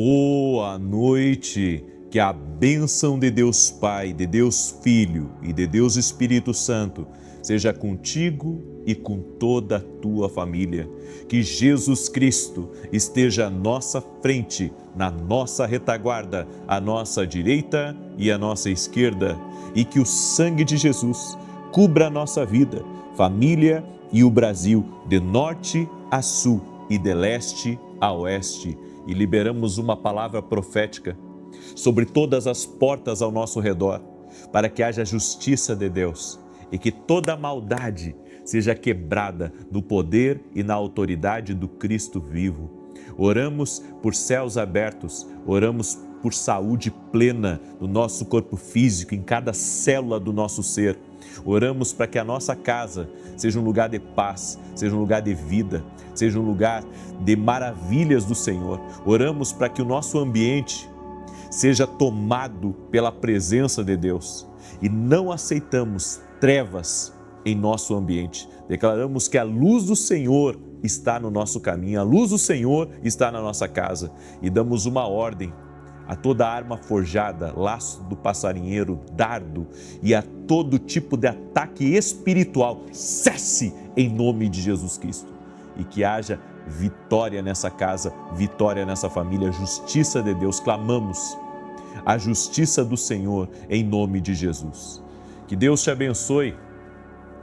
Boa noite, que a bênção de Deus Pai, de Deus Filho e de Deus Espírito Santo seja contigo e com toda a tua família. Que Jesus Cristo esteja à nossa frente, na nossa retaguarda, à nossa direita e à nossa esquerda, e que o sangue de Jesus cubra a nossa vida, família e o Brasil, de norte a sul e de leste a oeste. E liberamos uma palavra profética sobre todas as portas ao nosso redor, para que haja justiça de Deus e que toda maldade seja quebrada no poder e na autoridade do Cristo vivo. Oramos por céus abertos, oramos por saúde plena no nosso corpo físico, em cada célula do nosso ser. Oramos para que a nossa casa seja um lugar de paz, seja um lugar de vida, seja um lugar de maravilhas do Senhor. Oramos para que o nosso ambiente seja tomado pela presença de Deus e não aceitamos trevas em nosso ambiente. Declaramos que a luz do Senhor está no nosso caminho, a luz do Senhor está na nossa casa e damos uma ordem a toda arma forjada, laço do passarinheiro, dardo e a todo tipo de ataque espiritual, cesse em nome de Jesus Cristo. E que haja vitória nessa casa, vitória nessa família, justiça de Deus. Clamamos a justiça do Senhor em nome de Jesus. Que Deus te abençoe,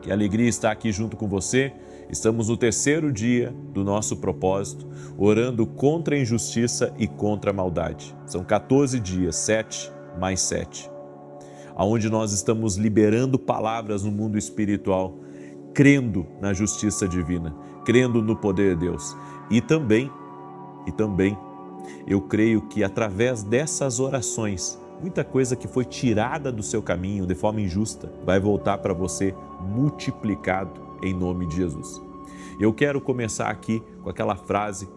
que alegria estar aqui junto com você. Estamos no terceiro dia do nosso propósito, orando contra a injustiça e contra a maldade. São 14 dias, 7 mais 7, onde nós estamos liberando palavras no mundo espiritual, crendo na justiça divina, crendo no poder de Deus. E também, eu creio que através dessas orações, muita coisa que foi tirada do seu caminho de forma injusta vai voltar para você multiplicado em nome de Jesus. Eu quero começar aqui com aquela frase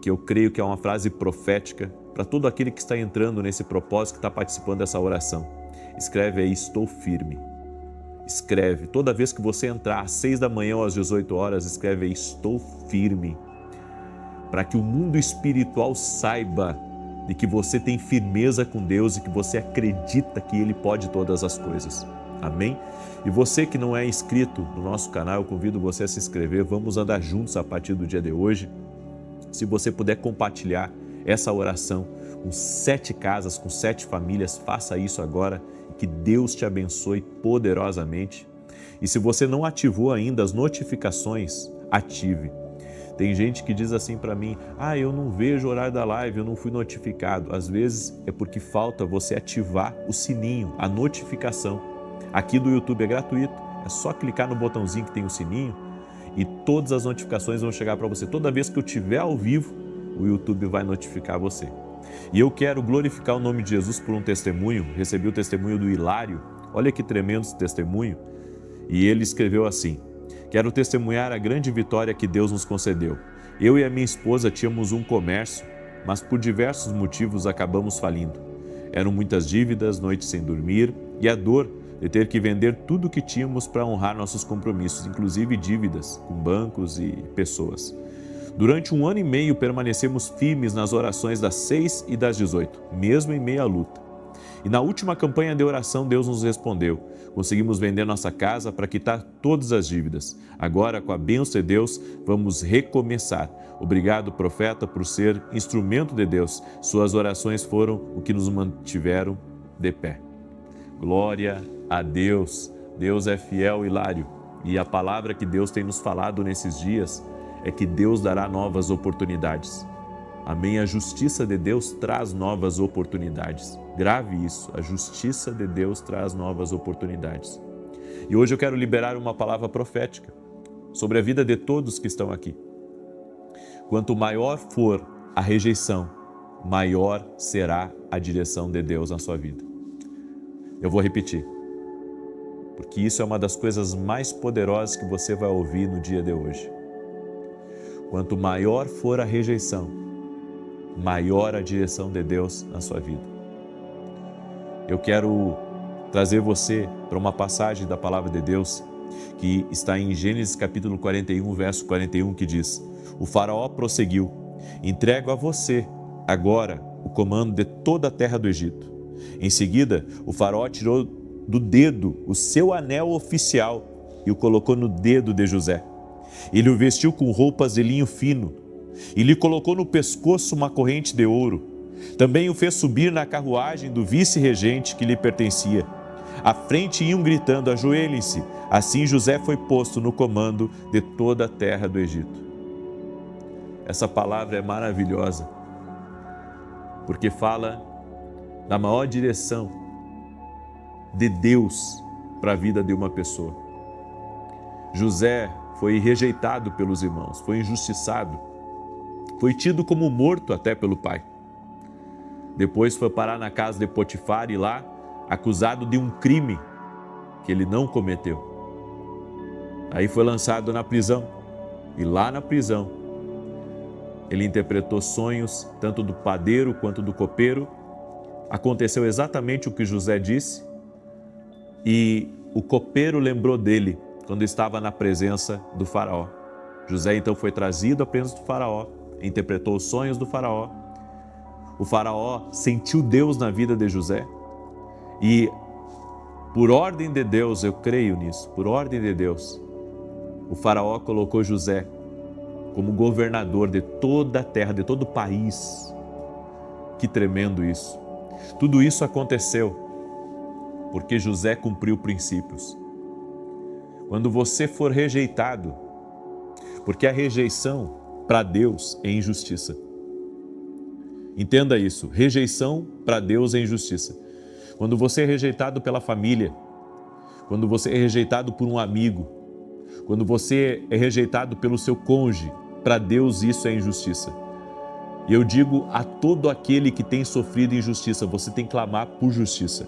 que eu creio que é uma frase profética para todo aquele que está entrando nesse propósito, que está participando dessa oração. Escreve aí: estou firme. Escreve, toda vez que você entrar às 6 da manhã ou às 18 horas, escreve aí: estou firme. Para que o mundo espiritual saiba de que você tem firmeza com Deus e que você acredita que Ele pode todas as coisas. Amém? E você que não é inscrito no nosso canal, eu convido você a se inscrever. Vamos andar juntos a partir do dia de hoje. Se você puder compartilhar essa oração com 7 casas, com 7 famílias, faça isso agora e que Deus te abençoe poderosamente. E se você não ativou ainda as notificações, ative. Tem gente que diz assim para mim: eu não vejo o horário da live, eu não fui notificado. Às vezes é porque falta você ativar o sininho, a notificação. Aqui do YouTube é gratuito, é só clicar no botãozinho que tem o sininho e todas as notificações vão chegar para você. Toda vez que eu estiver ao vivo, o YouTube vai notificar você. E eu quero glorificar o nome de Jesus por um testemunho. Recebi o testemunho do Hilário. Olha que tremendo esse testemunho. E ele escreveu assim: quero testemunhar a grande vitória que Deus nos concedeu. Eu e a minha esposa tínhamos um comércio, mas por diversos motivos acabamos falindo. Eram muitas dívidas, noites sem dormir e a dor de ter que vender tudo o que tínhamos para honrar nossos compromissos, inclusive dívidas com bancos e pessoas. Durante 1 ano e meio permanecemos firmes nas orações das 6 e das 18, mesmo em meio à luta. E na última campanha de oração Deus nos respondeu. Conseguimos vender nossa casa para quitar todas as dívidas. Agora, com a bênção de Deus, vamos recomeçar. Obrigado, profeta, por ser instrumento de Deus. Suas orações foram o que nos mantiveram de pé. Glória a Deus. Deus é fiel, Hilário. E a palavra que Deus tem nos falado nesses dias é que Deus dará novas oportunidades. Amém? A justiça de Deus traz novas oportunidades. Grave isso, a justiça de Deus traz novas oportunidades. E hoje eu quero liberar uma palavra profética sobre a vida de todos que estão aqui. Quanto maior for a rejeição, maior será a direção de Deus na sua vida. Eu vou repetir, porque isso é uma das coisas mais poderosas que você vai ouvir no dia de hoje. Quanto maior for a rejeição, maior a direção de Deus na sua vida. Eu quero trazer você para uma passagem da palavra de Deus que está em Gênesis capítulo 41, verso 41, que diz: o faraó prosseguiu: entrego a você agora o comando de toda a terra do Egito. Em seguida, o faraó tirou do dedo o seu anel oficial e o colocou no dedo de José. Ele o vestiu com roupas de linho fino e lhe colocou no pescoço uma corrente de ouro. Também o fez subir na carruagem do vice-regente que lhe pertencia. À frente iam gritando: ajoelhem-se. Assim José foi posto no comando de toda a terra do Egito. Essa palavra é maravilhosa, porque fala da maior direção de Deus para a vida de uma pessoa. José foi rejeitado pelos irmãos, foi injustiçado, foi tido como morto até pelo pai. Depois foi parar na casa de Potifar e lá acusado de um crime que ele não cometeu. Aí foi lançado na prisão e lá na prisão ele interpretou sonhos tanto do padeiro quanto do copeiro. Aconteceu exatamente o que José disse e o copeiro lembrou dele quando estava na presença do faraó. José então foi trazido à presença do faraó, interpretou os sonhos do faraó. O faraó sentiu Deus na vida de José e, por ordem de Deus, eu creio nisso, por ordem de Deus, o faraó colocou José como governador de toda a terra, de todo o país. Que tremendo isso! Tudo isso aconteceu porque José cumpriu princípios. Quando você for rejeitado, porque a rejeição para Deus é injustiça. Entenda isso, rejeição para Deus é injustiça. Quando você é rejeitado pela família, quando você é rejeitado por um amigo, quando você é rejeitado pelo seu cônjuge, para Deus isso é injustiça. E eu digo a todo aquele que tem sofrido injustiça, você tem que clamar por justiça.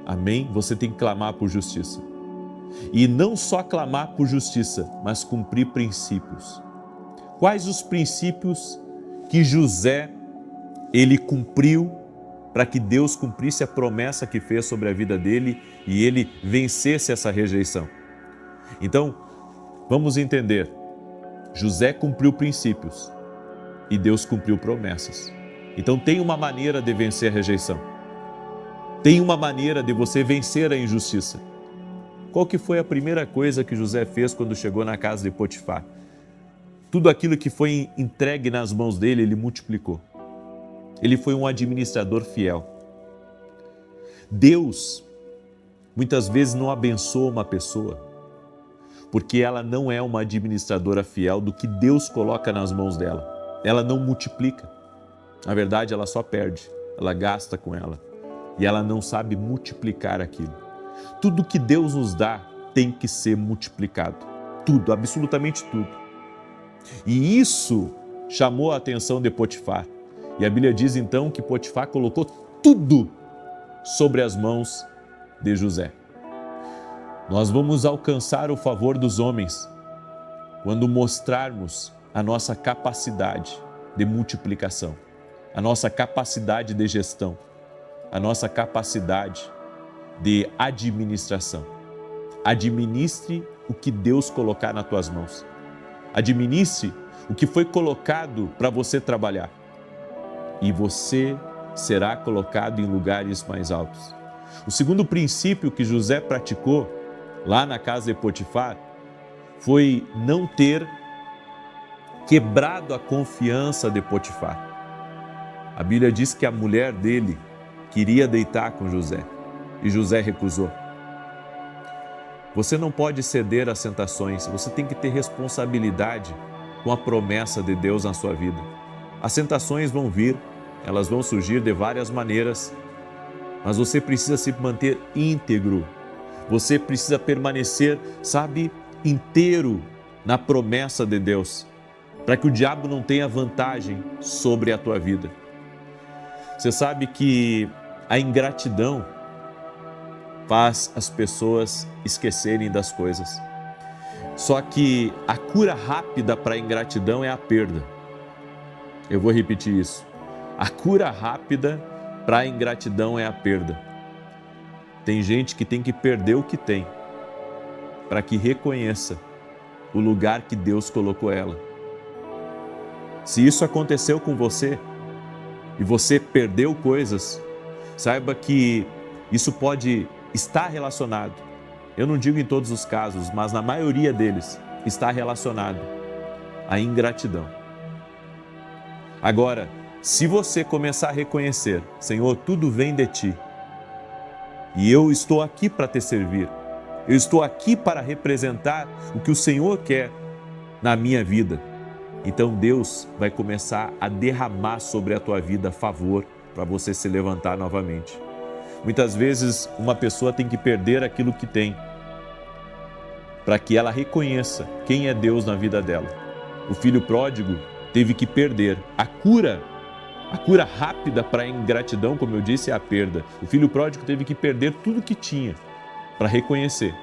Amém? Você tem que clamar por justiça. E não só clamar por justiça, mas cumprir princípios. Quais os princípios que José, ele cumpriu para que Deus cumprisse a promessa que fez sobre a vida dele e ele vencesse essa rejeição? Então, vamos entender. José cumpriu princípios e Deus cumpriu promessas. Então tem uma maneira de vencer a rejeição. Tem uma maneira de você vencer a injustiça. Qual que foi a primeira coisa que José fez quando chegou na casa de Potifar? Tudo aquilo que foi entregue nas mãos dele, ele multiplicou. Ele foi um administrador fiel. Deus, muitas vezes, não abençoa uma pessoa porque ela não é uma administradora fiel do que Deus coloca nas mãos dela. Ela não multiplica. Na verdade, ela só perde. Ela gasta com ela. E ela não sabe multiplicar aquilo. Tudo que Deus nos dá tem que ser multiplicado. Tudo, absolutamente tudo. E isso chamou a atenção de Potifar. E a Bíblia diz então que Potifar colocou tudo sobre as mãos de José. Nós vamos alcançar o favor dos homens quando mostrarmos a nossa capacidade de multiplicação, a nossa capacidade de gestão, a nossa capacidade de administração. Administre o que Deus colocar nas tuas mãos. Administre o que foi colocado para você trabalhar. E você será colocado em lugares mais altos. O segundo princípio que José praticou lá na casa de Potifar foi não ter quebrado a confiança de Potifar. A Bíblia diz que a mulher dele queria deitar com José e José recusou. Você não pode ceder às tentações, você tem que ter responsabilidade com a promessa de Deus na sua vida. As tentações vão vir, elas vão surgir de várias maneiras, mas você precisa se manter íntegro. Você precisa permanecer, inteiro na promessa de Deus, para que o diabo não tenha vantagem sobre a tua vida. Você sabe que a ingratidão faz as pessoas esquecerem das coisas. Só que a cura rápida para a ingratidão é a perda. Eu vou repetir isso. A cura rápida para a ingratidão é a perda. Tem gente que tem que perder o que tem para que reconheça o lugar que Deus colocou ela. Se isso aconteceu com você, e você perdeu coisas, saiba que isso pode estar relacionado. Eu não digo em todos os casos, mas na maioria deles está relacionado à ingratidão. Agora, se você começar a reconhecer, Senhor, tudo vem de Ti, e eu estou aqui para te servir, eu estou aqui para representar o que o Senhor quer na minha vida, então Deus vai começar a derramar sobre a tua vida favor para você se levantar novamente. Muitas vezes uma pessoa tem que perder aquilo que tem, para que ela reconheça quem é Deus na vida dela. O filho pródigo teve que perder. A cura rápida para a ingratidão, como eu disse, é a perda. O filho pródigo teve que perder tudo que tinha para reconhecer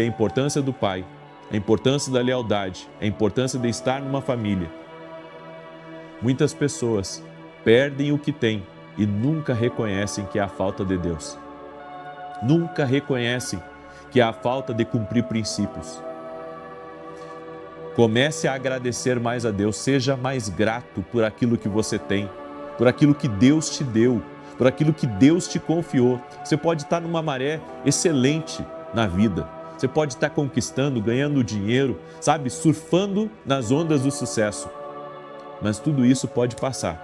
a importância do pai, a importância da lealdade, a importância de estar numa família. Muitas pessoas perdem o que têm e nunca reconhecem que é a falta de Deus. Nunca reconhecem que é a falta de cumprir princípios. Comece a agradecer mais a Deus, seja mais grato por aquilo que você tem, por aquilo que Deus te deu, por aquilo que Deus te confiou. Você pode estar numa maré excelente na vida, você pode estar conquistando, ganhando dinheiro, sabe, surfando nas ondas do sucesso. Mas tudo isso pode passar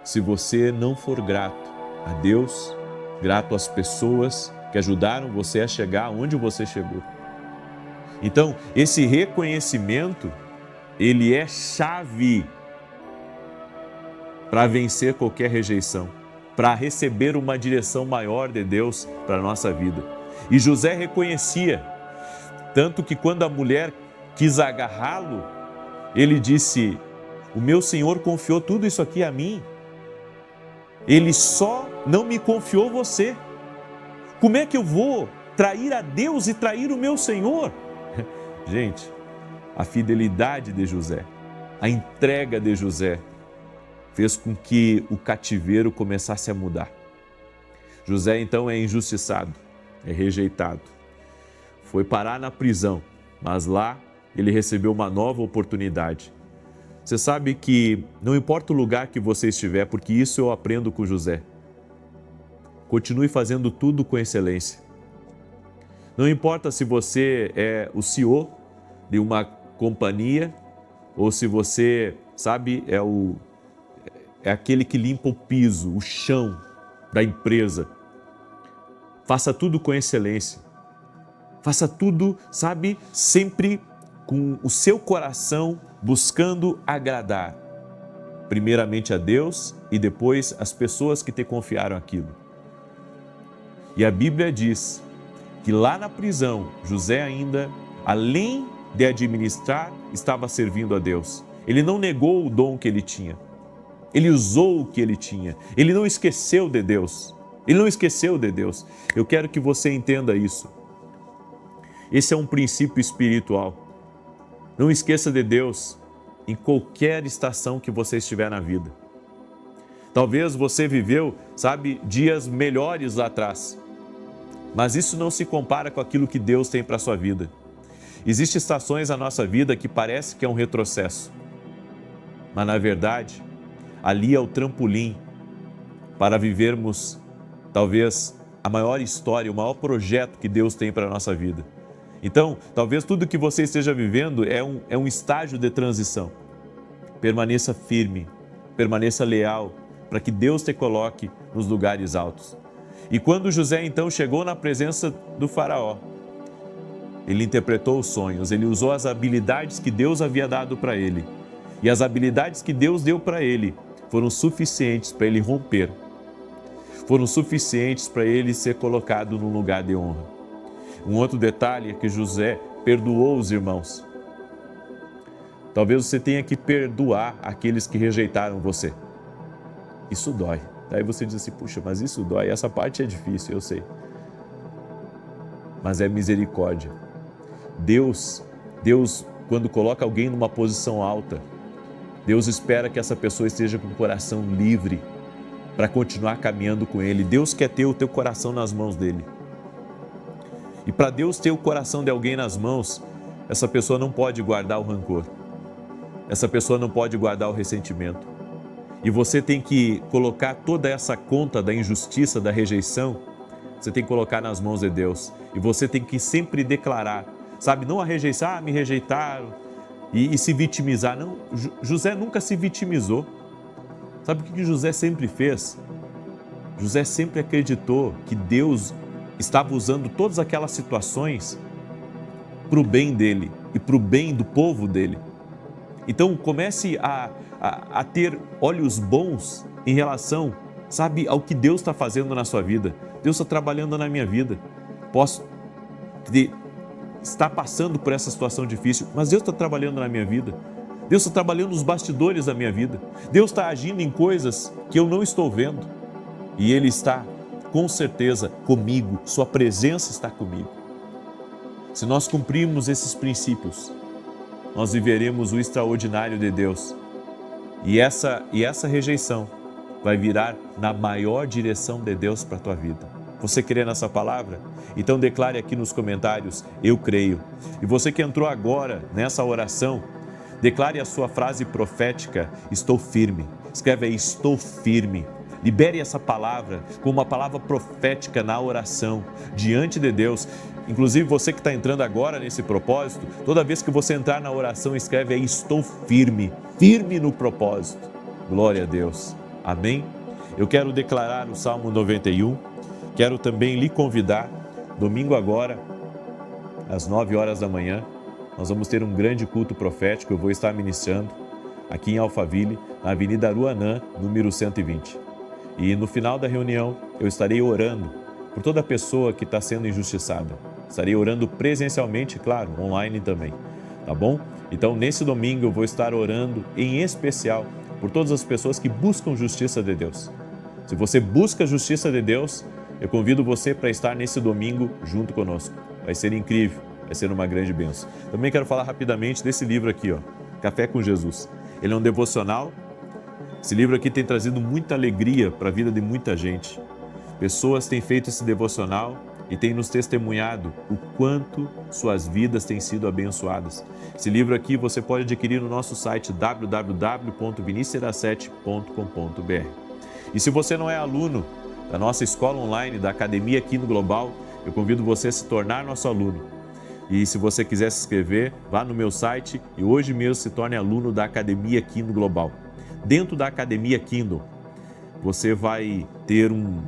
se você não for grato a Deus, grato às pessoas que ajudaram você a chegar onde você chegou. Então, esse reconhecimento, ele é chave para vencer qualquer rejeição, para receber uma direção maior de Deus para a nossa vida. E José reconhecia, tanto que quando a mulher quis agarrá-lo, ele disse: o meu Senhor confiou tudo isso aqui a mim. Ele só não me confiou você. Como é que eu vou trair a Deus e trair o meu Senhor? Gente, a fidelidade de José, a entrega de José, fez com que o cativeiro começasse a mudar. José então é injustiçado, é rejeitado. Foi parar na prisão, mas lá ele recebeu uma nova oportunidade. Você sabe que não importa o lugar que você estiver, porque isso eu aprendo com José. Continue fazendo tudo com excelência. Não importa se você é o CEO de uma companhia ou se você, sabe, é aquele que limpa o piso, o chão da empresa. Faça tudo com excelência. Faça tudo, sabe, sempre com o seu coração buscando agradar, primeiramente a Deus e depois as pessoas que te confiaram aquilo. E a Bíblia diz que lá na prisão, José ainda, além de administrar, estava servindo a Deus. Ele não negou o dom que ele tinha. Ele usou o que ele tinha. Ele não esqueceu de Deus. Ele não esqueceu de Deus. Eu quero que você entenda isso. Esse é um princípio espiritual. Não esqueça de Deus em qualquer estação que você estiver na vida. Talvez você viveu, sabe, dias melhores lá atrás. Mas isso não se compara com aquilo que Deus tem para a sua vida. Existem estações na nossa vida que parece que é um retrocesso. Mas na verdade, ali é o trampolim para vivermos, talvez, a maior história, o maior projeto que Deus tem para a nossa vida. Então, talvez tudo que você esteja vivendo é um estágio de transição. Permaneça firme, permaneça leal, para que Deus te coloque nos lugares altos. E quando José então chegou na presença do faraó, ele interpretou os sonhos, ele usou as habilidades que Deus havia dado para ele. E as habilidades que Deus deu para ele foram suficientes para ele romper. Foram suficientes para ele ser colocado num lugar de honra. Um outro detalhe é que José perdoou os irmãos. Talvez você tenha que perdoar aqueles que rejeitaram você. Isso dói. Daí você diz assim, puxa, mas isso dói, essa parte é difícil, eu sei. Mas é misericórdia. Deus, quando coloca alguém numa posição alta, Deus espera que essa pessoa esteja com o coração livre para continuar caminhando com Ele. Deus quer ter o teu coração nas mãos dEle. E para Deus ter o coração de alguém nas mãos, essa pessoa não pode guardar o rancor. Essa pessoa não pode guardar o ressentimento. e você tem que colocar toda essa conta da injustiça, da rejeição, você tem que colocar nas mãos de Deus. E você tem que sempre declarar, sabe, não a rejeição, me rejeitaram, e se vitimizar. Não, José nunca se vitimizou. Sabe o que José sempre fez? José sempre acreditou que Deus estava usando todas aquelas situações para o bem dele e para o bem do povo dele. Então comece a ter olhos bons em relação, sabe, ao que Deus está fazendo na sua vida. Deus está trabalhando na minha vida. Posso estar passando por essa situação difícil, mas Deus está trabalhando na minha vida. Deus está trabalhando nos bastidores da minha vida. Deus está agindo em coisas que eu não estou vendo. E Ele está, com certeza, comigo. Sua presença está comigo. Se nós cumprirmos esses princípios, nós viveremos o extraordinário de Deus. E essa rejeição vai virar na maior direção de Deus para a tua vida. Você crê nessa palavra? Então declare aqui nos comentários, eu creio. E você que entrou agora nessa oração, declare a sua frase profética, estou firme. Escreve aí, estou firme. Libere essa palavra como uma palavra profética na oração, diante de Deus. Inclusive você que está entrando agora nesse propósito, toda vez que você entrar na oração, escreve aí, estou firme, firme no propósito. Glória a Deus. Amém? Eu quero declarar o Salmo 91, quero também lhe convidar, domingo agora, às 9 horas da manhã, nós vamos ter um grande culto profético, eu vou estar ministrando aqui em Alphaville, na Avenida Aruanã, número 120. E no final da reunião, eu estarei orando por toda pessoa que está sendo injustiçada. Estarei orando presencialmente, claro, online também, tá bom? Então, nesse domingo, eu vou estar orando em especial por todas as pessoas que buscam justiça de Deus. Se você busca a justiça de Deus, eu convido você para estar nesse domingo junto conosco. Vai ser incrível, vai ser uma grande bênção. Também quero falar rapidamente desse livro aqui, ó, Café com Jesus. Ele é um devocional. Esse livro aqui tem trazido muita alegria para a vida de muita gente. Pessoas têm feito esse devocional e têm nos testemunhado o quanto suas vidas têm sido abençoadas. Esse livro aqui você pode adquirir no nosso site www.vinicius7.com.br. E se você não é aluno da nossa escola online, da Academia Quino Global, eu convido você a se tornar nosso aluno. E se você quiser se inscrever, vá no meu site e hoje mesmo se torne aluno da Academia Quino Global. Dentro da Academia Kindle, você vai ter um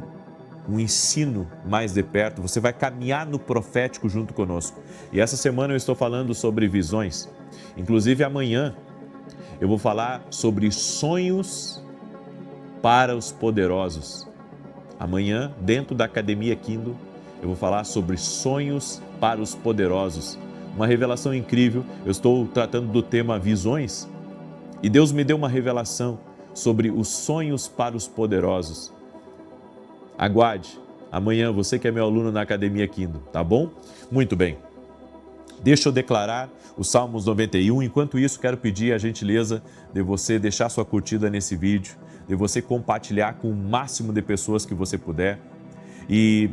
ensino mais de perto, você vai caminhar no profético junto conosco. E essa semana eu estou falando sobre visões. Inclusive amanhã eu vou falar sobre sonhos para os poderosos. Amanhã, dentro da Academia Kindle, eu vou falar sobre sonhos para os poderosos. Uma revelação incrível, eu estou tratando do tema visões. E Deus me deu uma revelação sobre os sonhos para os poderosos. Aguarde, amanhã você que é meu aluno na Academia Kindle, tá bom? Muito bem. Deixa eu declarar os Salmos 91. Enquanto isso, quero pedir a gentileza de você deixar sua curtida nesse vídeo, de você compartilhar com o máximo de pessoas que você puder. E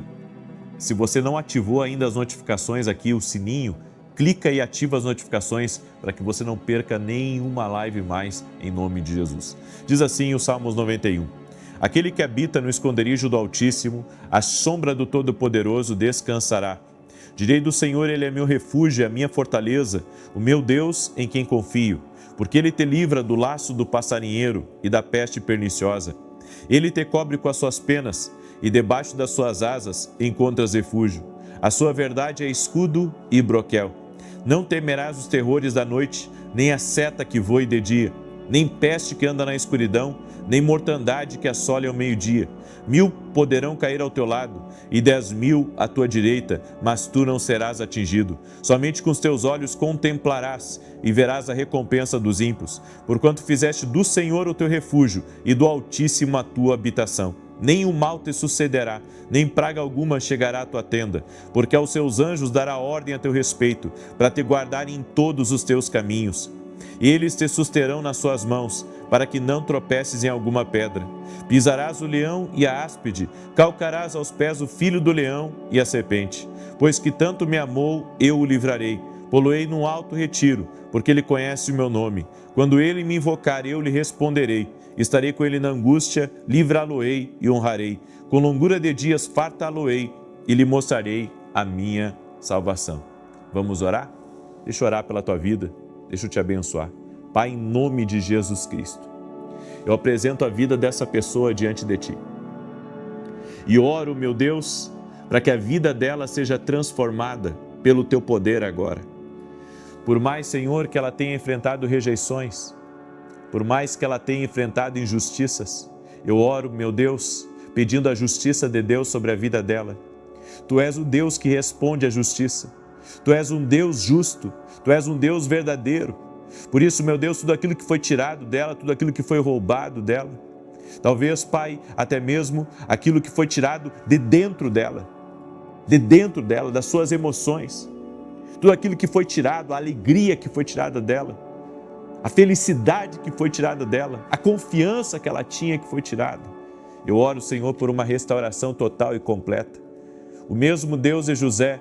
se você não ativou ainda as notificações aqui, o sininho, clica e ativa as notificações para que você não perca nenhuma live mais, em nome de Jesus. Diz assim o Salmos 91. Aquele que habita no esconderijo do Altíssimo, à sombra do Todo-Poderoso descansará. Direi do Senhor, Ele é meu refúgio, a minha fortaleza, o meu Deus em quem confio, porque Ele te livra do laço do passarinheiro e da peste perniciosa. Ele te cobre com as suas penas e debaixo das suas asas encontras refúgio. A sua verdade é escudo e broquel. Não temerás os terrores da noite, nem a seta que voe de dia, nem peste que anda na escuridão, nem mortandade que assole ao meio-dia. 1000 poderão cair ao teu lado e 10.000 à tua direita, mas tu não serás atingido. Somente com os teus olhos contemplarás e verás a recompensa dos ímpios, porquanto fizeste do Senhor o teu refúgio e do Altíssimo a tua habitação. Nem o mal te sucederá, nem praga alguma chegará à tua tenda, porque aos seus anjos dará ordem a teu respeito, para te guardarem em todos os teus caminhos. Eles te susterão nas suas mãos, para que não tropeces em alguma pedra. Pisarás o leão e a áspide, calcarás aos pés o filho do leão e a serpente. Pois que tanto me amou, eu o livrarei. Poloei num alto retiro, porque ele conhece o meu nome. Quando ele me invocar, eu lhe responderei. Estarei com ele na angústia, livrá-lo-ei e honrarei. Com longura de dias fartá-lo-ei e lhe mostrarei a minha salvação. Vamos orar? Deixa eu orar pela tua vida, deixa eu te abençoar. Pai, em nome de Jesus Cristo, eu apresento a vida dessa pessoa diante de ti. E oro, meu Deus, para que a vida dela seja transformada pelo teu poder agora. Por mais, Senhor, que ela tenha enfrentado rejeições, por mais que ela tenha enfrentado injustiças, eu oro, meu Deus, pedindo a justiça de Deus sobre a vida dela. Tu és o Deus que responde à justiça. Tu és um Deus justo. Tu és um Deus verdadeiro. Por isso, meu Deus, tudo aquilo que foi tirado dela, tudo aquilo que foi roubado dela, talvez, Pai, até mesmo aquilo que foi tirado de dentro dela, das suas emoções, tudo aquilo que foi tirado, a alegria que foi tirada dela, a felicidade que foi tirada dela, a confiança que ela tinha que foi tirada. Eu oro, Senhor, por uma restauração total e completa. O mesmo Deus de José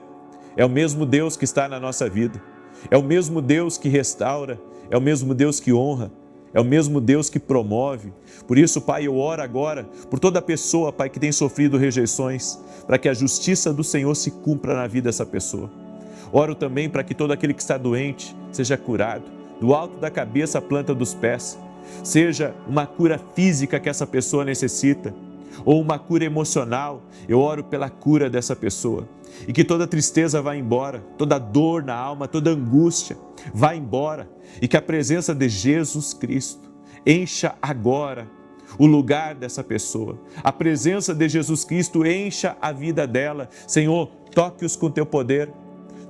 é o mesmo Deus que está na nossa vida. É o mesmo Deus que restaura, é o mesmo Deus que honra, é o mesmo Deus que promove. Por isso, Pai, eu oro agora por toda pessoa, Pai, que tem sofrido rejeições, para que a justiça do Senhor se cumpra na vida dessa pessoa. Oro também para que todo aquele que está doente seja curado, do alto da cabeça à planta dos pés. Seja uma cura física que essa pessoa necessita, ou uma cura emocional. Eu oro pela cura dessa pessoa. E que toda tristeza vá embora, toda dor na alma, toda angústia vá embora. E que a presença de Jesus Cristo encha agora o lugar dessa pessoa. A presença de Jesus Cristo encha a vida dela. Senhor, toque-os com teu poder.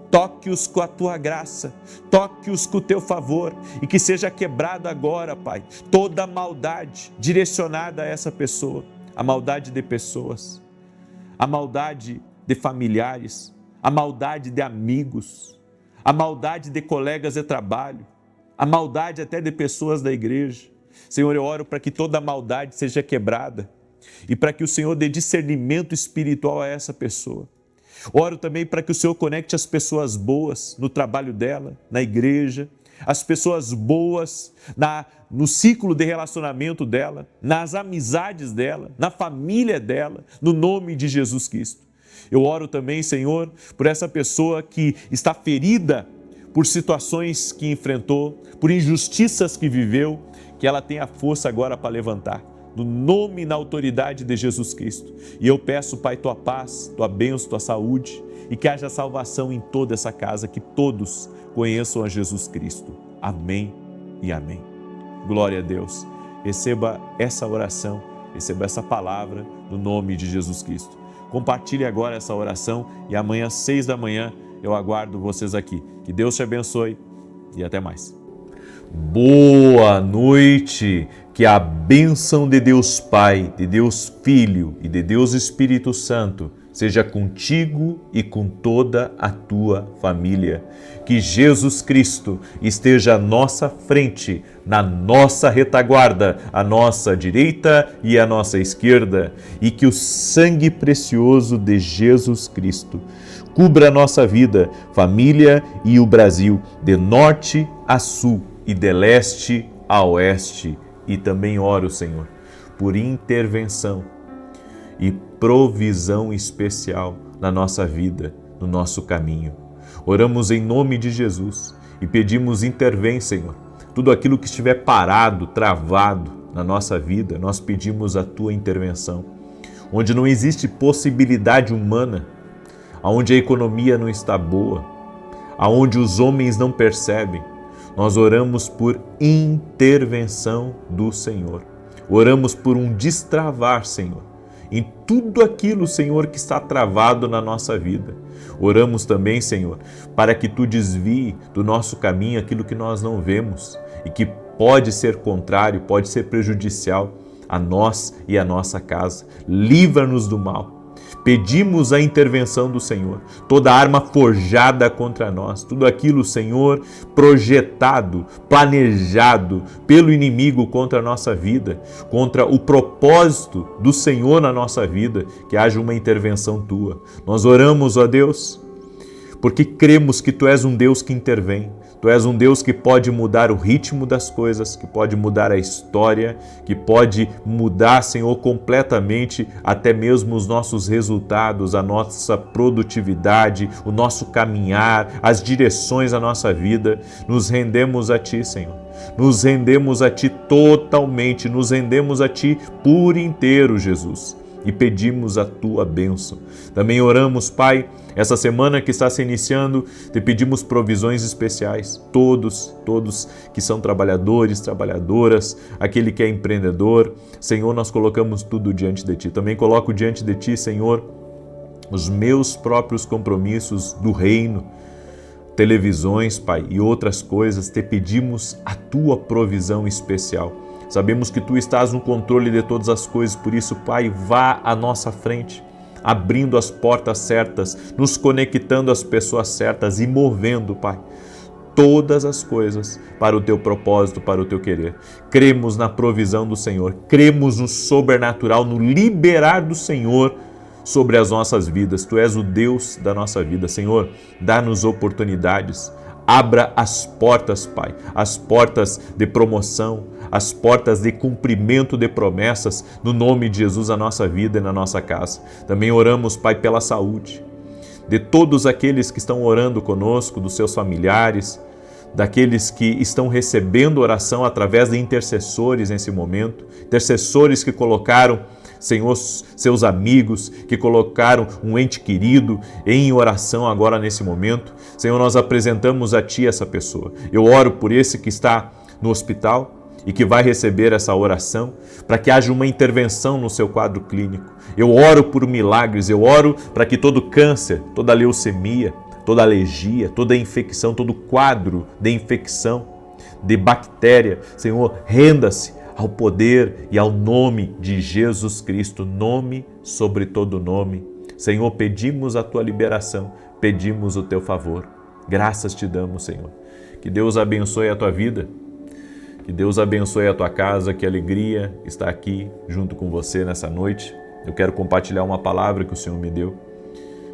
Toque-os com a tua graça, toque-os com o teu favor e que seja quebrado agora, Pai, toda a maldade direcionada a essa pessoa, a maldade de pessoas, a maldade de familiares, a maldade de amigos, a maldade de colegas de trabalho, a maldade até de pessoas da igreja. Senhor, eu oro para que toda a maldade seja quebrada e para que o Senhor dê discernimento espiritual a essa pessoa. Oro também para que o Senhor conecte as pessoas boas no trabalho dela, na igreja, as pessoas boas no ciclo de relacionamento dela, nas amizades dela, na família dela, no nome de Jesus Cristo. Eu oro também, Senhor, por essa pessoa que está ferida por situações que enfrentou, por injustiças que viveu, que ela tenha força agora para levantar. No nome e na autoridade de Jesus Cristo. E eu peço, Pai, tua paz, tua bênção, tua saúde e que haja salvação em toda essa casa, que todos conheçam a Jesus Cristo. Amém e amém. Glória a Deus. Receba essa oração, receba essa palavra no nome de Jesus Cristo. Compartilhe agora essa oração e amanhã às 6 da manhã eu aguardo vocês aqui. Que Deus te abençoe e até mais. Boa noite! Que a bênção de Deus Pai, de Deus Filho e de Deus Espírito Santo seja contigo e com toda a tua família. Que Jesus Cristo esteja à nossa frente, na nossa retaguarda, à nossa direita e à nossa esquerda, e que o sangue precioso de Jesus Cristo cubra a nossa vida, família e o Brasil, de norte a sul e de leste a oeste. E também oro, Senhor, por intervenção e provisão especial na nossa vida, no nosso caminho. Oramos em nome de Jesus e pedimos intervém, Senhor. Tudo aquilo que estiver parado, travado na nossa vida, nós pedimos a tua intervenção. Onde não existe possibilidade humana, onde a economia não está boa, onde os homens não percebem, nós oramos por intervenção do Senhor. Oramos por um destravar, Senhor, em tudo aquilo, Senhor, que está travado na nossa vida. Oramos também, Senhor, para que Tu desvie do nosso caminho aquilo que nós não vemos e que pode ser contrário, pode ser prejudicial a nós e a nossa casa. Livra-nos do mal. Pedimos a intervenção do Senhor, toda arma forjada contra nós, tudo aquilo, Senhor, projetado, planejado pelo inimigo contra a nossa vida, contra o propósito do Senhor na nossa vida, que haja uma intervenção Tua. Nós oramos, ó Deus, porque cremos que Tu és um Deus que intervém. Tu és um Deus que pode mudar o ritmo das coisas, que pode mudar a história, que pode mudar, Senhor, completamente até mesmo os nossos resultados, a nossa produtividade, o nosso caminhar, as direções da nossa vida. Nos rendemos a Ti, Senhor. Nos rendemos a Ti totalmente, nos rendemos a Ti por inteiro, Jesus. E pedimos a Tua bênção. Também oramos, Pai, essa semana que está se iniciando, Te pedimos provisões especiais. Todos que são trabalhadores, trabalhadoras, aquele que é empreendedor, Senhor, nós colocamos tudo diante de Ti. Também coloco diante de Ti, Senhor, os meus próprios compromissos do reino, televisões, Pai, e outras coisas. Te pedimos a Tua provisão especial. Sabemos que Tu estás no controle de todas as coisas, por isso, Pai, vá à nossa frente, abrindo as portas certas, nos conectando às pessoas certas e movendo, Pai, todas as coisas para o Teu propósito, para o Teu querer. Cremos na provisão do Senhor, cremos no sobrenatural, no liberar do Senhor sobre as nossas vidas. Tu és o Deus da nossa vida, Senhor, dá-nos oportunidades. Abra as portas, Pai, as portas de promoção, as portas de cumprimento de promessas, no nome de Jesus, na nossa vida e na nossa casa. Também oramos, Pai, pela saúde de todos aqueles que estão orando conosco, dos seus familiares, daqueles que estão recebendo oração através de intercessores nesse momento, intercessores que colocaram, Senhor, seus amigos, que colocaram um ente querido em oração agora nesse momento. Senhor, nós apresentamos a Ti essa pessoa. Eu oro por esse que está no hospital e que vai receber essa oração, para que haja uma intervenção no seu quadro clínico. Eu oro por milagres, eu oro para que todo câncer, toda leucemia, toda alergia, toda infecção, todo quadro de infecção, de bactéria, Senhor, renda-se ao poder e ao nome de Jesus Cristo, nome sobre todo nome. Senhor, pedimos a Tua liberação, pedimos o Teu favor. Graças Te damos, Senhor. Que Deus abençoe a tua vida, que Deus abençoe a tua casa, que alegria estar aqui junto com você nessa noite. Eu quero compartilhar uma palavra que o Senhor me deu.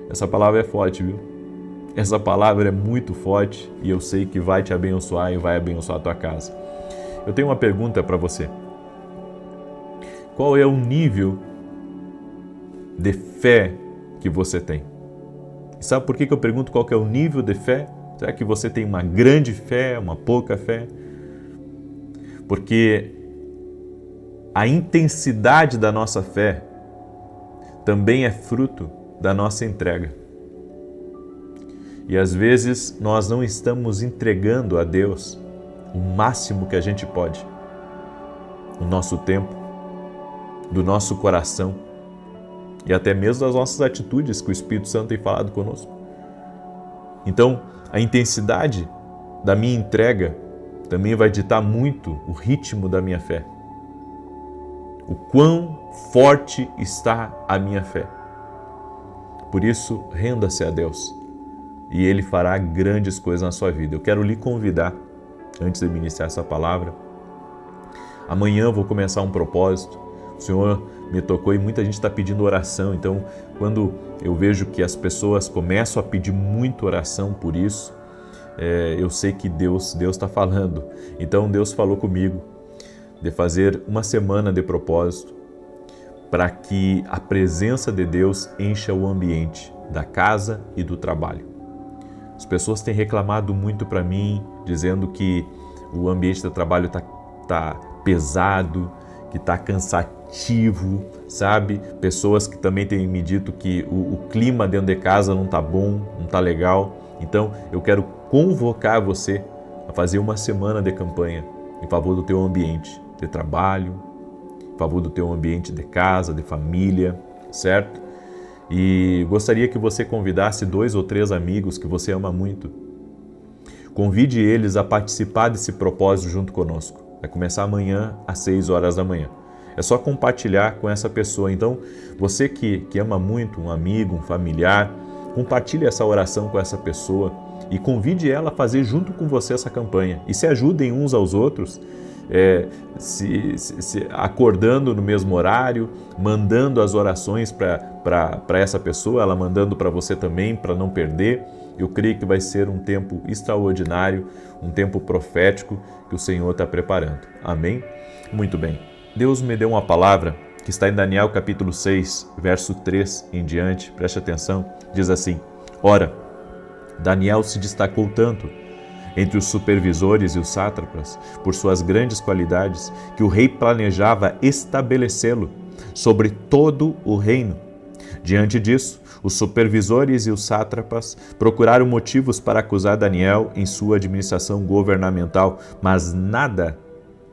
Essa palavra é forte, viu? Essa palavra é muito forte e eu sei que vai te abençoar e vai abençoar a tua casa. Eu tenho uma pergunta para você. Qual é o nível de fé que você tem? E sabe por que eu pergunto qual que é o nível de fé? Será que você tem uma grande fé, uma pouca fé? Porque a intensidade da nossa fé também é fruto da nossa entrega. E às vezes nós não estamos entregando a Deus o máximo que a gente pode, o nosso tempo, do nosso coração e até mesmo das nossas atitudes que o Espírito Santo tem falado conosco. Então, a intensidade da minha entrega também vai ditar muito o ritmo da minha fé. O quão forte está a minha fé. Por isso, renda-se a Deus e Ele fará grandes coisas na sua vida. Eu quero lhe convidar, antes de ministrar essa palavra, amanhã eu vou começar um propósito. O Senhor me tocou e muita gente está pedindo oração. Então, quando eu vejo que as pessoas começam a pedir muito oração por isso, eu sei que Deus está falando. Então, Deus falou comigo de fazer uma semana de propósito para que a presença de Deus encha o ambiente da casa e do trabalho. As pessoas têm reclamado muito para mim, dizendo que o ambiente do trabalho está pesado, que está cansativo, sabe? Pessoas que também têm me dito que o clima dentro de casa não está bom, não está legal. Então, eu quero convocar você a fazer uma semana de campanha em favor do teu ambiente de trabalho, em favor do teu ambiente de casa, de família, certo? E gostaria que você convidasse 2 ou 3 amigos que você ama muito. Convide eles a participar desse propósito junto conosco. Vai começar amanhã às 6 horas da manhã. É só compartilhar com essa pessoa. Então, você que ama muito um amigo, um familiar, compartilhe essa oração com essa pessoa e convide ela a fazer junto com você essa campanha. E se ajudem uns aos outros, se acordando no mesmo horário, mandando as orações para essa pessoa, ela mandando para você também, para não perder. Eu creio que vai ser um tempo extraordinário, um tempo profético que o Senhor está preparando. Amém? Muito bem. Deus me deu uma palavra que está em Daniel capítulo 6, verso 3 em diante. Preste atenção. Diz assim: Ora, Daniel se destacou tanto entre os supervisores e os sátrapas por suas grandes qualidades que o rei planejava estabelecê-lo sobre todo o reino. Diante disso, os supervisores e os sátrapas procuraram motivos para acusar Daniel em sua administração governamental, mas nada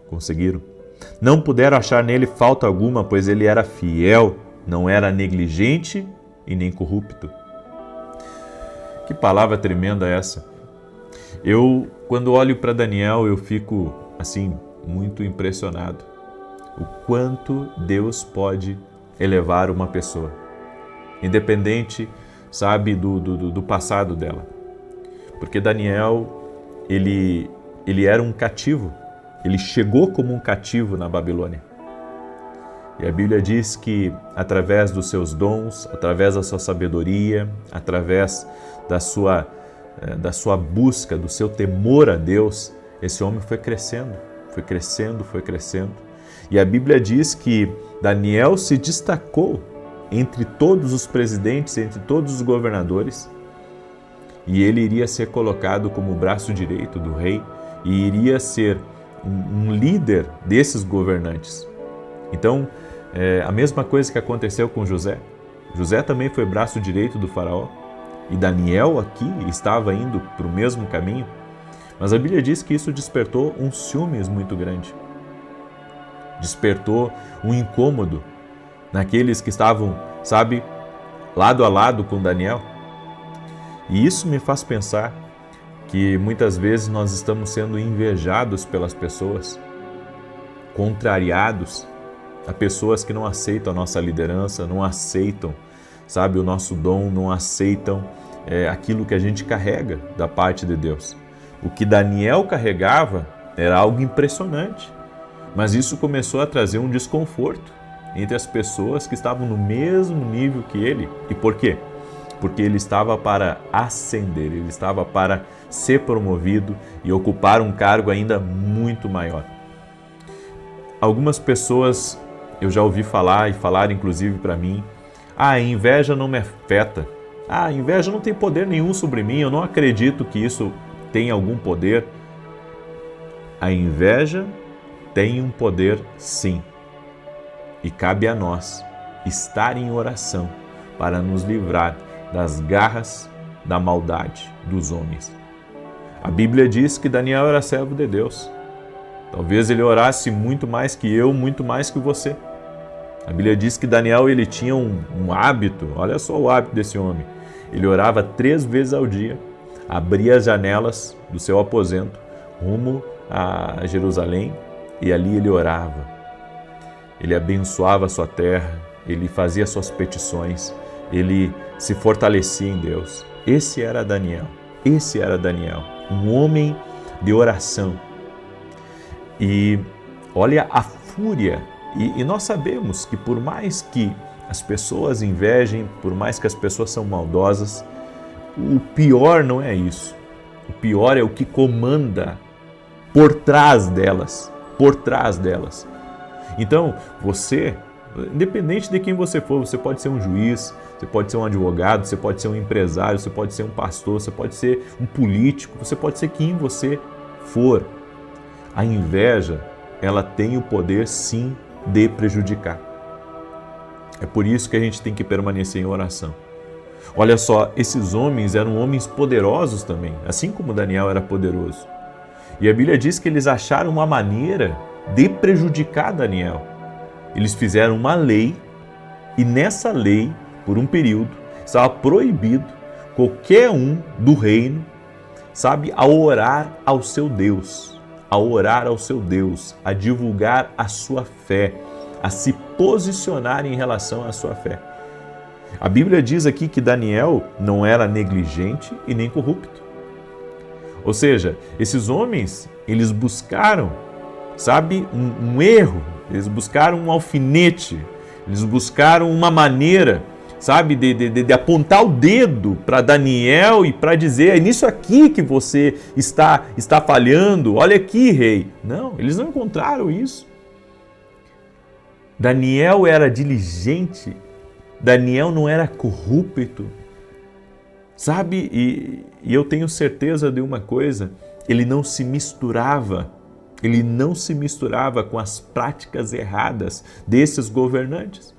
conseguiram. Não puderam achar nele falta alguma, pois ele era fiel, não era negligente e nem corrupto. Que palavra tremenda essa! Quando olho para Daniel, eu fico, assim, muito impressionado. O quanto Deus pode elevar uma pessoa, independente, sabe, do passado dela. Porque Daniel, ele era um cativo, ele chegou como um cativo na Babilônia. E a Bíblia diz que através dos seus dons, através da sua sabedoria, através da sua busca, do seu temor a Deus, esse homem foi crescendo, foi crescendo, foi crescendo. E a Bíblia diz que Daniel se destacou entre todos os presidentes, entre todos os governadores, e ele iria ser colocado como o braço direito do rei e iria ser um líder desses governantes. Então, a mesma coisa que aconteceu com José. José também foi braço direito do faraó, e Daniel aqui estava indo para o mesmo caminho, mas a Bíblia diz que isso despertou um ciúmes muito grande. Despertou um incômodo naqueles que estavam, sabe, lado a lado com Daniel. E isso me faz pensar que muitas vezes nós estamos sendo invejados pelas pessoas, contrariados a pessoas que não aceitam a nossa liderança, não aceitam, sabe, o nosso dom, não aceitam aquilo que a gente carrega da parte de Deus. O que Daniel carregava era algo impressionante, mas isso começou a trazer um desconforto entre as pessoas que estavam no mesmo nível que ele. E por quê? Porque ele estava para ascender, ele estava para ser promovido e ocupar um cargo ainda muito maior. Algumas pessoas eu já ouvi falar, e falar inclusive para mim: a inveja não me afeta, a inveja não tem poder nenhum sobre mim, eu não acredito que isso tenha algum poder. A inveja tem um poder, sim, e cabe a nós estar em oração para nos livrar das garras da maldade dos homens. A Bíblia diz que Daniel era servo de Deus. Talvez ele orasse muito mais que eu, muito mais que você. A Bíblia diz que Daniel ele tinha um hábito, olha só o hábito desse homem. Ele orava 3 vezes ao dia, abria as janelas do seu aposento rumo a Jerusalém e ali ele orava. Ele abençoava a sua terra, ele fazia suas petições, ele se fortalecia em Deus. Esse era Daniel, um homem de oração. E olha a fúria. E nós sabemos que por mais que as pessoas invejem, por mais que as pessoas são maldosas, o pior não é isso. O pior é o que comanda por trás delas, Então, você, independente de quem você for, você pode ser um juiz, você pode ser um advogado, você pode ser um empresário, você pode ser um pastor, você pode ser um político, você pode ser quem você for. A inveja, ela tem o poder, sim, de prejudicar. É por isso que a gente tem que permanecer em oração. Olha só, esses homens eram homens poderosos também, assim como Daniel era poderoso. E a Bíblia diz que eles acharam uma maneira de prejudicar Daniel. Eles fizeram uma lei e nessa lei, por um período, estava proibido qualquer um do reino, sabe, a orar ao seu Deus, a divulgar a sua fé, a se posicionar em relação à sua fé. A Bíblia diz aqui que Daniel não era negligente e nem corrupto. Ou seja, esses homens, eles buscaram, sabe, um erro, eles buscaram um alfinete, eles buscaram uma maneira, sabe, de apontar o dedo para Daniel e para dizer: é nisso aqui que você está falhando, olha aqui, rei. Não, eles não encontraram isso. Daniel era diligente, Daniel não era corrupto, sabe? E eu tenho certeza de uma coisa: ele não se misturava com as práticas erradas desses governantes.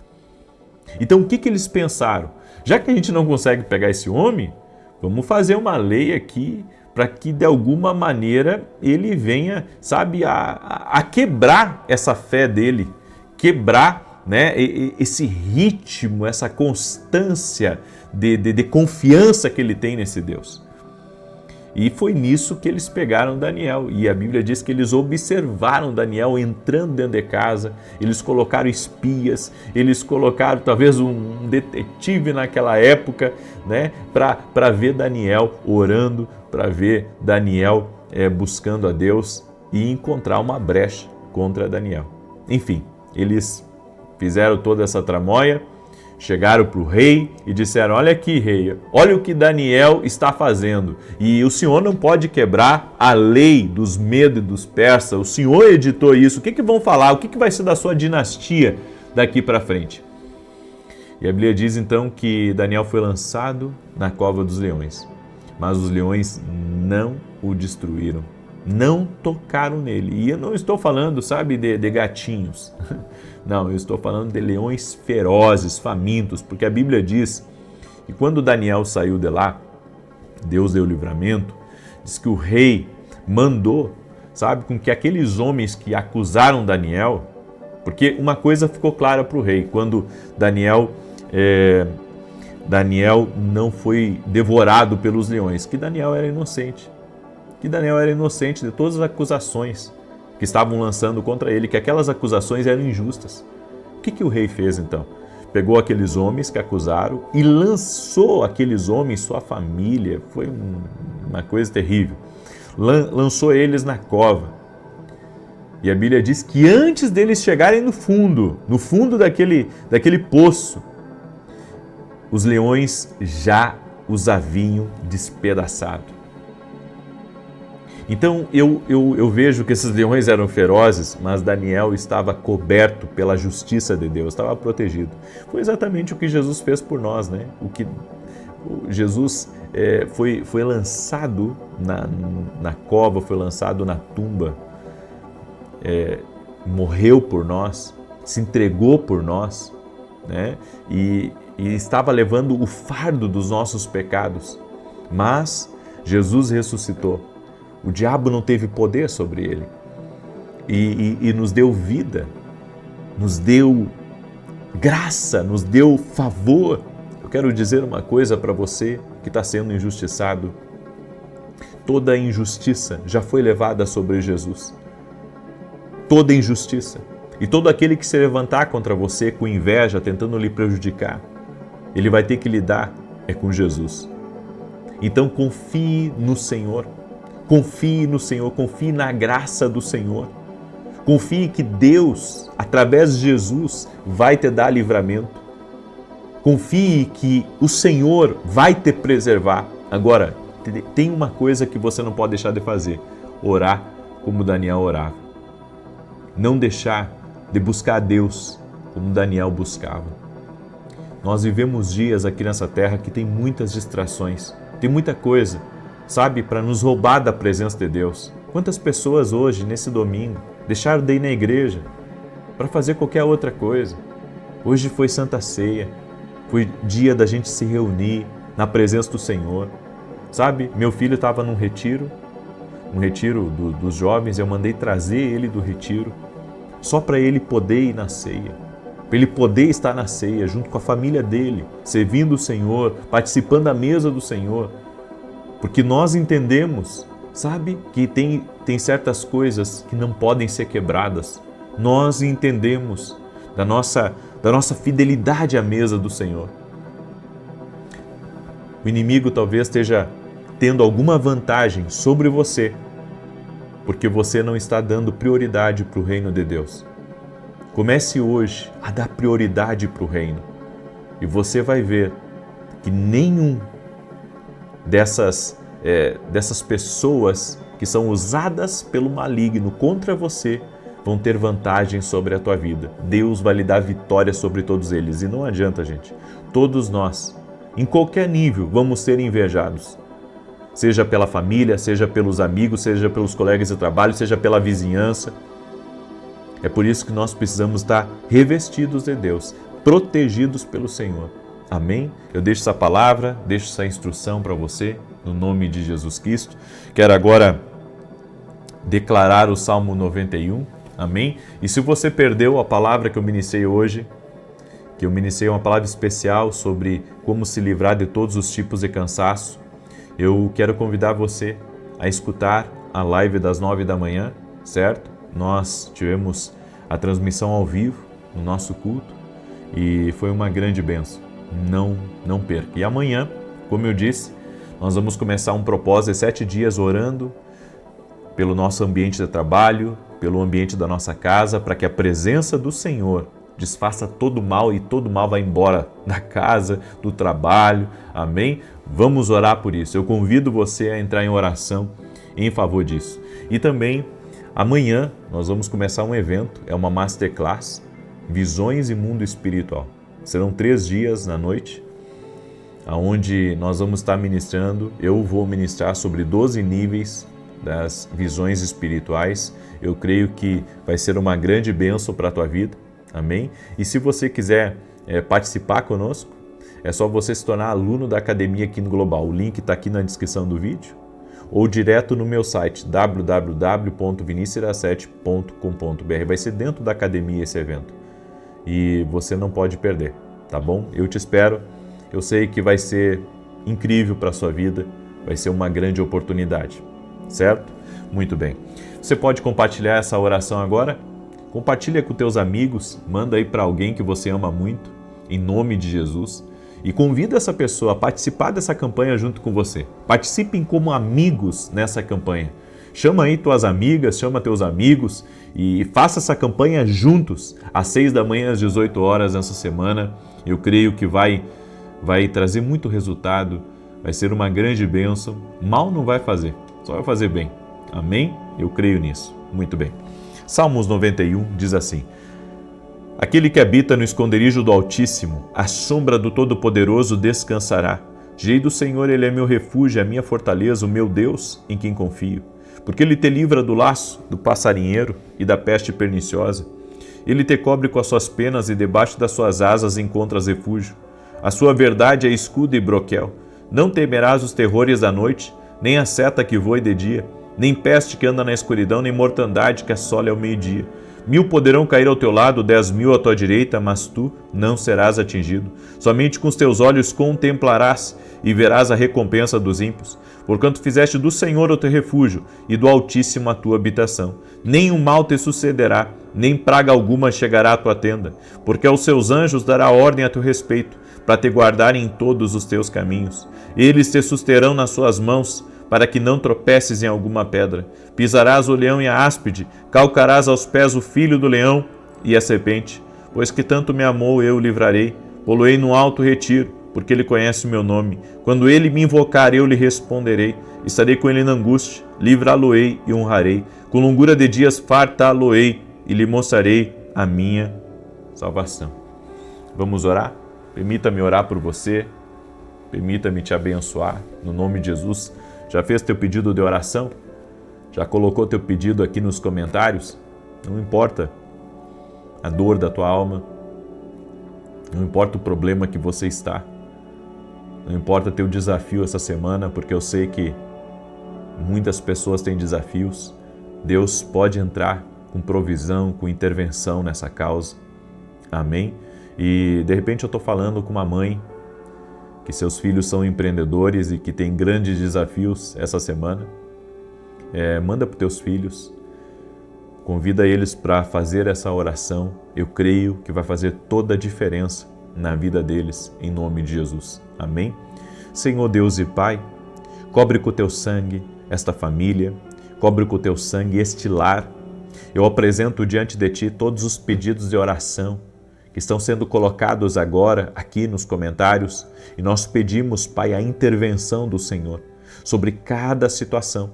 Então o que eles pensaram? Já que a gente não consegue pegar esse homem, vamos fazer uma lei aqui para que de alguma maneira ele venha, sabe, a quebrar essa fé dele, quebrar, né, esse ritmo, essa constância de confiança que ele tem nesse Deus. E foi nisso que eles pegaram Daniel. E a Bíblia diz que eles observaram Daniel entrando dentro de casa, eles colocaram espias, eles colocaram talvez um detetive naquela época, né, para ver Daniel orando, para ver Daniel buscando a Deus e encontrar uma brecha contra Daniel. Enfim, eles fizeram toda essa tramóia, chegaram para o rei e disseram: olha aqui, rei, olha o que Daniel está fazendo, e o senhor não pode quebrar a lei dos medos e dos persas, o senhor editou isso, o que vão falar, o que vai ser da sua dinastia daqui para frente? E a Bíblia diz então que Daniel foi lançado na cova dos leões, mas os leões não o destruíram, não tocaram nele. E eu não estou falando, sabe, de gatinhos. Não, eu estou falando de leões ferozes, famintos, porque a Bíblia diz que quando Daniel saiu de lá, Deus deu livramento, diz que o rei mandou, sabe, com que aqueles homens que acusaram Daniel, porque uma coisa ficou clara para o rei, quando Daniel não foi devorado pelos leões, que Daniel era inocente. Que Daniel era inocente de todas as acusações que estavam lançando contra ele, que aquelas acusações eram injustas. O que o rei fez então? Pegou aqueles homens que acusaram e lançou aqueles homens, sua família, foi uma coisa terrível. Lançou eles na cova. E a Bíblia diz que antes deles chegarem no fundo daquele poço, os leões já os haviam despedaçado. Então eu vejo que esses leões eram ferozes, mas Daniel estava coberto pela justiça de Deus, estava protegido. Foi exatamente o que Jesus fez por nós, né? Jesus foi lançado na cova, foi lançado na tumba, morreu por nós, se entregou por nós, né? E estava levando o fardo dos nossos pecados, mas Jesus ressuscitou. O diabo não teve poder sobre ele e nos deu vida, nos deu graça, nos deu favor. Eu quero dizer uma coisa para você que está sendo injustiçado. Toda a injustiça já foi levada sobre Jesus. Toda injustiça. E todo aquele que se levantar contra você com inveja, tentando lhe prejudicar, ele vai ter que lidar com Jesus. Então confie no Senhor. Confie no Senhor, confie na graça do Senhor. Confie que Deus, através de Jesus, vai te dar livramento. Confie que o Senhor vai te preservar. Agora, tem uma coisa que você não pode deixar de fazer: orar como Daniel orava. Não deixar de buscar a Deus como Daniel buscava. Nós vivemos dias aqui nessa terra que tem muitas distrações, tem muita coisa, sabe, para nos roubar da presença de Deus. Quantas pessoas hoje, nesse domingo, deixaram de ir na igreja para fazer qualquer outra coisa? Hoje foi Santa Ceia, foi dia da gente se reunir na presença do Senhor. Sabe, meu filho estava num retiro dos jovens, eu mandei trazer ele do retiro, só para ele poder ir na ceia, para ele poder estar na ceia junto com a família dele, servindo o Senhor, participando da mesa do Senhor. Porque nós entendemos, sabe, que tem certas coisas que não podem ser quebradas. Nós entendemos da nossa fidelidade à mesa do Senhor. O inimigo talvez esteja tendo alguma vantagem sobre você, porque você não está dando prioridade para o reino de Deus. Comece hoje a dar prioridade para o reino. e você vai ver que nenhum dessas pessoas que são usadas pelo maligno contra você vão ter vantagem sobre a tua vida. Deus vai lhe dar vitória sobre todos eles. E não adianta, gente. Todos nós, em qualquer nível, vamos ser invejados. Seja pela família, seja pelos amigos, seja pelos colegas de trabalho, seja pela vizinhança. É por isso que nós precisamos estar revestidos de Deus, protegidos pelo Senhor. Amém? Eu deixo essa palavra, deixo essa instrução para você, no nome de Jesus Cristo. Quero agora declarar o Salmo 91. Amém? E se você perdeu a palavra que eu ministrei hoje, que eu ministrei uma palavra especial sobre como se livrar de todos os tipos de cansaço, eu quero convidar você a escutar a live das 9 da manhã, certo? Nós tivemos a transmissão ao vivo no nosso culto e foi uma grande bênção. Não perca. E amanhã, como eu disse, nós vamos começar um propósito de 7 dias orando pelo nosso ambiente de trabalho, pelo ambiente da nossa casa, para que a presença do Senhor desfaça todo o mal e todo o mal vá embora da casa, do trabalho. Amém? Vamos orar por isso. Eu convido você a entrar em oração em favor disso. E também, amanhã, nós vamos começar um evento, é uma masterclass, Visões e Mundo Espiritual. Serão 3 dias na noite, onde nós vamos estar ministrando. Eu vou ministrar sobre 12 níveis das visões espirituais. Eu creio que vai ser uma grande bênção para a tua vida. Amém? E se você quiser participar conosco, é só você se tornar aluno da Academia aqui no Global. O link está aqui na descrição do vídeo ou direto no meu site www.vinicius17.com.br. Vai ser dentro da academia esse evento e você não pode perder, tá bom? Eu te espero. Eu sei que vai ser incrível para a sua vida, vai ser uma grande oportunidade, certo? Muito bem. Você pode compartilhar essa oração agora? Compartilha com teus amigos, manda aí para alguém que você ama muito, em nome de Jesus, e convida essa pessoa a participar dessa campanha junto com você. Participem como amigos nessa campanha. Chama aí tuas amigas, chama teus amigos e faça essa campanha juntos, às 6 da manhã, às 18 horas nessa semana. Eu creio que vai trazer muito resultado, vai ser uma grande bênção. Mal não vai fazer, só vai fazer bem. Amém? Eu creio nisso. Muito bem. Salmos 91 diz assim: Aquele que habita no esconderijo do Altíssimo, à sombra do Todo-Poderoso descansará. Direi do Senhor, Ele é meu refúgio, a minha fortaleza, o meu Deus, em quem confio. Porque Ele te livra do laço, do passarinheiro e da peste perniciosa. Ele te cobre com as suas penas e debaixo das suas asas encontras refúgio. A sua verdade é escudo e broquel. Não temerás os terrores da noite, nem a seta que voe de dia, nem peste que anda na escuridão, nem mortandade que assola ao meio-dia. 1000 poderão cair ao teu lado, 10.000 à tua direita, mas tu não serás atingido. Somente com os teus olhos contemplarás e verás a recompensa dos ímpios. Porquanto fizeste do Senhor o teu refúgio e do Altíssimo a tua habitação. Nenhum mal te sucederá, nem praga alguma chegará à tua tenda, porque aos seus anjos dará ordem a teu respeito, para te guardarem em todos os teus caminhos. Eles te susterão nas suas mãos, para que não tropeces em alguma pedra. Pisarás o leão e a áspide, calcarás aos pés o filho do leão e a serpente. Pois que tanto me amou, eu o livrarei, pô-lo-ei no alto retiro, porque ele conhece o meu nome. Quando ele me invocar, eu lhe responderei. Estarei com ele na angústia, livrá-lo-ei e honrarei. Com longura de dias fartá-lo-ei e lhe mostrarei a minha salvação. Vamos orar? Permita-me orar por você, permita-me te abençoar, no nome de Jesus. Já fez teu pedido de oração? Já colocou teu pedido aqui nos comentários? Não importa a dor da tua alma, não importa o problema que você está, não importa teu desafio essa semana, porque eu sei que muitas pessoas têm desafios. Deus pode entrar com provisão, com intervenção nessa causa. Amém? E de repente eu estou falando com uma mãe que seus filhos são empreendedores e que tem grandes desafios essa semana. Manda para os teus filhos, convida eles para fazer essa oração. Eu creio que vai fazer toda a diferença na vida deles, em nome de Jesus. Amém? Senhor Deus e Pai, cobre com o teu sangue esta família, cobre com o teu sangue este lar. Eu apresento diante de Ti todos os pedidos de oração que estão sendo colocados agora aqui nos comentários, e nós pedimos, Pai, a intervenção do Senhor sobre cada situação.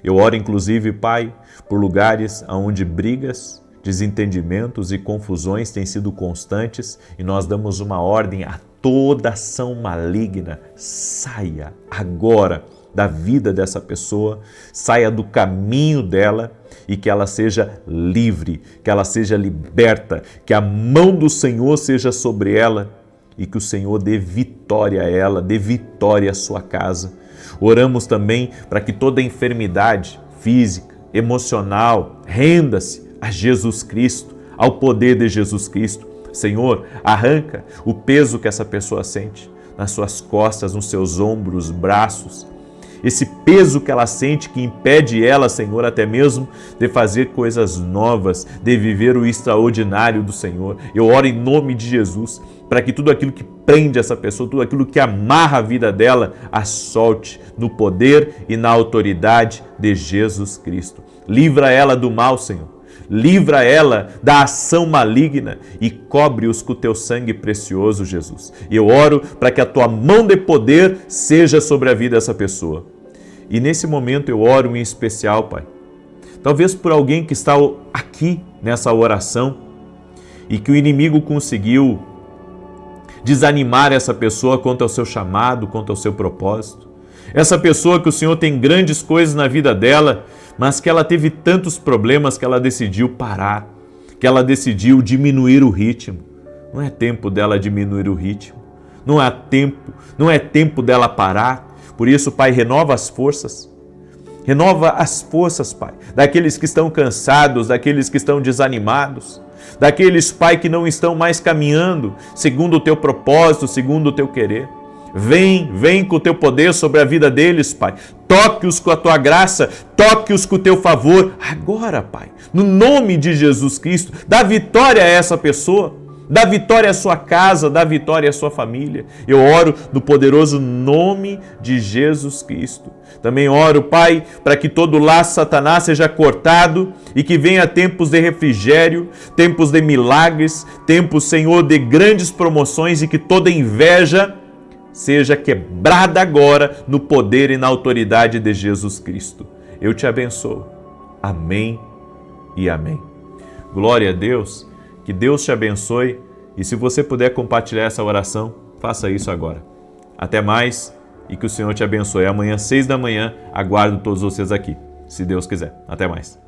Eu oro, inclusive, Pai, por lugares onde brigas, desentendimentos e confusões têm sido constantes, e nós damos uma ordem a toda ação maligna, saia agora da vida dessa pessoa, saia do caminho dela e que ela seja livre, que ela seja liberta, que a mão do Senhor seja sobre ela e que o Senhor dê vitória a ela, dê vitória à sua casa. Oramos também para que toda enfermidade física, emocional, renda-se a Jesus Cristo, ao poder de Jesus Cristo. Senhor, arranca o peso que essa pessoa sente nas suas costas, nos seus ombros, braços. Esse peso que ela sente que impede ela, Senhor, até mesmo de fazer coisas novas, de viver o extraordinário do Senhor. Eu oro em nome de Jesus para que tudo aquilo que prende essa pessoa, tudo aquilo que amarra a vida dela, a solte no poder e na autoridade de Jesus Cristo. Livra ela do mal, Senhor. Livra ela da ação maligna e cobre-os com o teu sangue precioso, Jesus. E eu oro para que a tua mão de poder seja sobre a vida dessa pessoa. E nesse momento eu oro em especial, Pai, talvez por alguém que está aqui nessa oração e que o inimigo conseguiu desanimar essa pessoa quanto ao seu chamado, quanto ao seu propósito. Essa pessoa que o Senhor tem grandes coisas na vida dela, mas que ela teve tantos problemas que ela decidiu parar, que ela decidiu diminuir o ritmo. Não é tempo dela diminuir o ritmo, não é tempo dela parar. Por isso, Pai, renova as forças, Pai, daqueles que estão cansados, daqueles que estão desanimados, daqueles, Pai, que não estão mais caminhando segundo o teu propósito, segundo o teu querer. Vem com o teu poder sobre a vida deles, Pai. Toque-os com a tua graça, toque-os com o teu favor. Agora, Pai, no nome de Jesus Cristo, dá vitória a essa pessoa, dá vitória à sua casa, dá vitória à sua família. Eu oro no poderoso nome de Jesus Cristo. Também oro, Pai, para que todo laço de Satanás seja cortado e que venha tempos de refrigério, tempos de milagres, tempos, Senhor, de grandes promoções e que toda inveja seja quebrada agora no poder e na autoridade de Jesus Cristo. Eu te abençoo. Amém e amém. Glória a Deus, que Deus te abençoe e se você puder compartilhar essa oração, faça isso agora. Até mais e que o Senhor te abençoe. Amanhã, 6 da manhã, aguardo todos vocês aqui, se Deus quiser. Até mais.